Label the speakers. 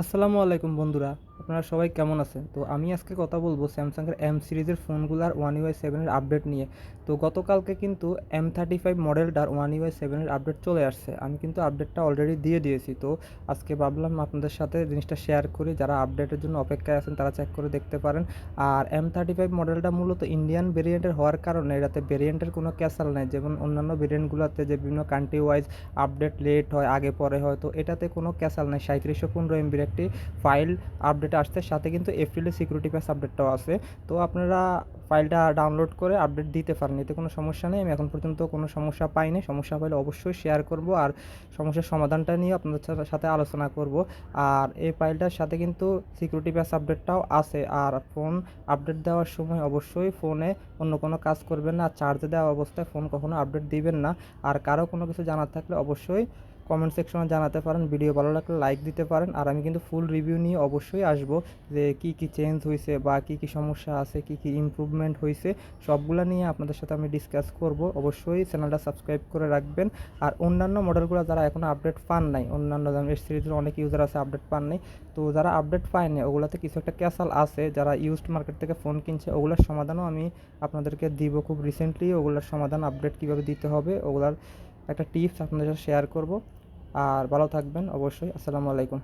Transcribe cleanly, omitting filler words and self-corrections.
Speaker 1: আসসালামু আলাইকুম বন্ধুরা, আপনারা সবাই কেমন আছেন? তো আমি আজকে কথা বলবো স্যামসাংয়ের এম সিরিজের ফোনগুলার ওয়ান ইউআই সেভেনের আপডেট নিয়ে। তো গতকালকে কিন্তু M35 মডেলটার ওয়ান ইউআই সেভেনের আপডেট চলে আসছে। আমি কিন্তু আপডেটটা অলরেডি দিয়ে দিয়েছি। তো আজকে ভাবলাম আপনাদের সাথে জিনিসটা শেয়ার করি। যারা আপডেটের জন্য অপেক্ষায় আছেন তারা চেক করে দেখতে পারেন। আর M35 মডেলটা মূলত ইন্ডিয়ান ভেরিয়েন্টের হওয়ার কারণে এটাতে ভেরিয়েন্টের কোনো ক্যাসাল নেই, যেমন অন্যান্য ভেরিয়েন্টগুলোতে যে বিভিন্ন কান্ট্রি ওয়াইজ আপডেট লেট হয়, আগে পরে হয়। তো এটাতে কোনো ক্যাসাল নেই। 3715 MB একটি ফাইল আপডেট আসছে, সাথে কিন্তু এপ্রিলের সিকিউরিটি প্যাচ আপডেটটাও আছে। তো আপনারা ফাইলটা ডাউনলোড করে আপডেট দিতে পারেন, এতে কোনো সমস্যা নেই। আমি এখন পর্যন্ত কোনো সমস্যা পাইনি। সমস্যা পাইলে অবশ্যই শেয়ার করব আর সমস্যার সমাধানটা নিয়ে আপনাদের সাথে আলোচনা করব। আর এই ফাইলটার সাথে কিন্তু সিকিউরিটি প্যাচ আপডেটটাও আছে। আর ফোন আপডেট দেওয়ার সময় অবশ্যই ফোনে অন্য কোনো কাজ করবেন না, আর চার্জে দেওয়া অবস্থায় ফোন কখনো আপডেট দিবেন না। আর কারো কোনো কিছু জানার থাকলে অবশ্যই কমেন্ট সেকশনে জানাতে পারেন। ভিডিও ভালো লাগলে লাইক দিতে পারেন। আর আমি কিন্তু ফুল রিভিউ নিয়ে অবশ্যই আসবো, যে কি কি চেঞ্জ হয়েছে বা কি কি সমস্যা আছে, কি কি ইমপ্রুভমেন্ট হয়েছে, সবগুলো নিয়ে আপনাদের সাথে আমি ডিসকাস করব। অবশ্যই চ্যানেলটা সাবস্ক্রাইব করে রাখবেন। আর অন্যান্য মডেলগুলো যারা এখনও আপডেট পান নাই, অন্যান্য যেমন এস সিরিজের অনেক ইউজার আছে আপডেট পান নাই, তো যারা আপডেট পায়নি ওগুলোতে কিছু একটা ক্যাসাল আছে, যারা ইউজড মার্কেট থেকে ফোন কিনছে ওগুলোর সমাধানও আমি আপনাদেরকে দিব খুব রিসেন্টলি। ওগুলোর সমাধান আপডেট কীভাবে দিতে হবে ওগুলার একটা টিপস আপনাদের সাথে শেয়ার করব। আর ভালো থাকবেন অবশ্যই। আসসালামু আলাইকুম।